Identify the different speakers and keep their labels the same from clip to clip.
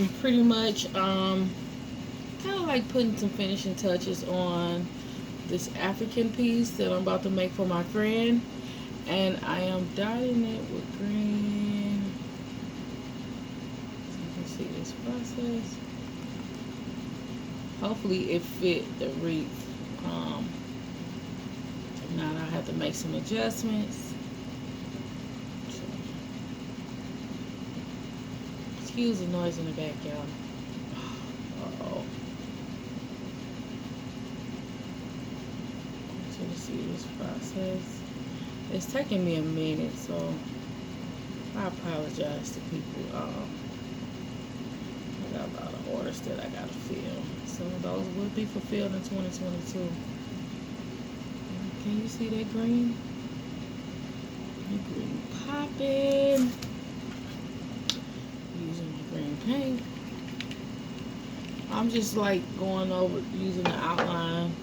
Speaker 1: am pretty much kind of like putting some finishing touches on this African piece that I'm about to make for my friend, and I am dotting it with green. So you can see this process. Hopefully it fit the wreath. Now I have to make some adjustments. So, excuse the noise in the back, y'all. Uh-oh. So you see this process. It's taking me a minute, so I apologize to people. I got a lot of orders that I gotta fill. Some of those will be fulfilled in 2022. Can you see that green? The green popping. Using my green paint. I'm just like going over using the outline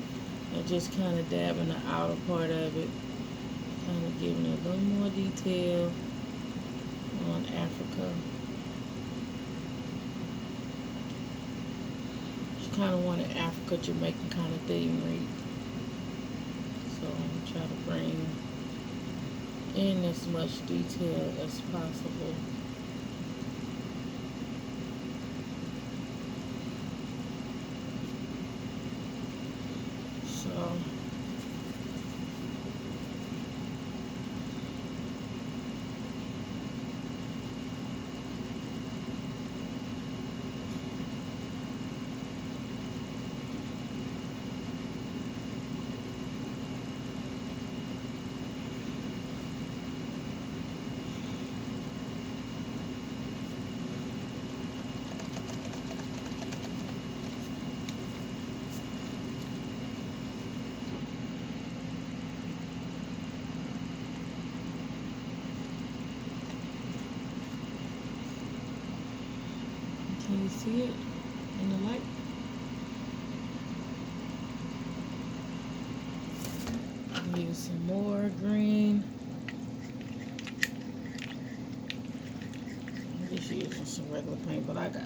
Speaker 1: and just kind of dabbing the outer part of it. Kind of giving it a little more detail on Africa. Just kind of want an Africa Jamaican kind of theme, right? So I'm trying to bring in as much detail as possible. So can you see it in the light? Use some more green. I'm just using some regular paint, but I got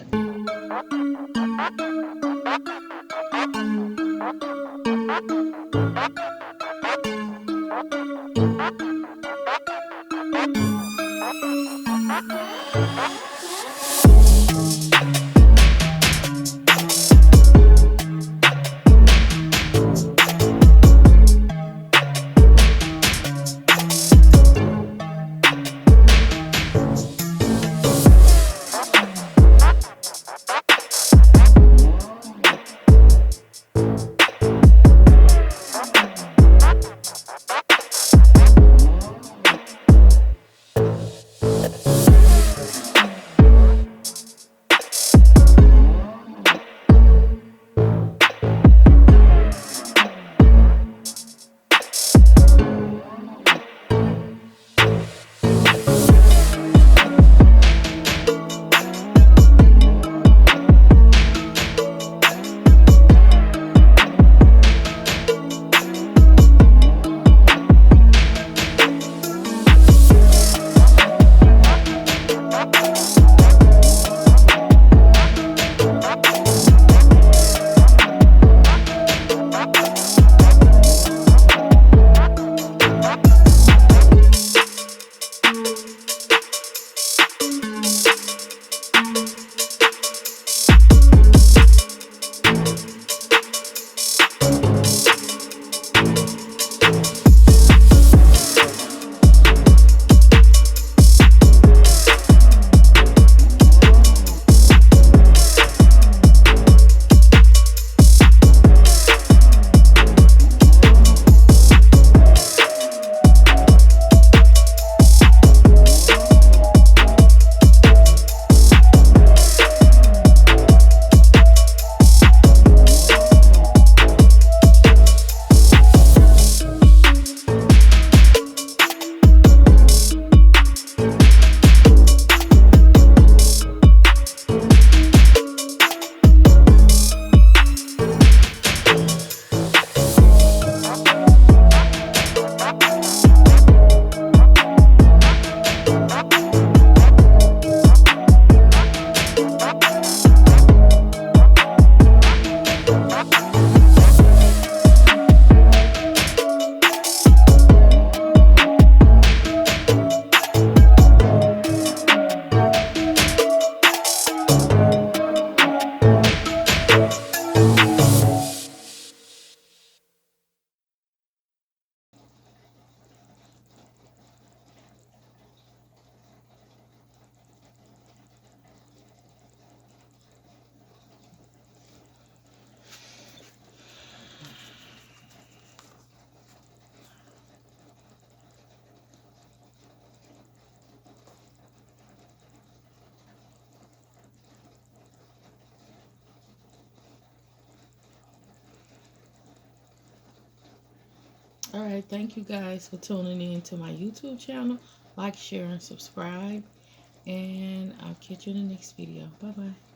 Speaker 1: All right. Thank you guys for tuning in to my YouTube channel. Like, share, and subscribe. And I'll catch you in the next video. Bye bye.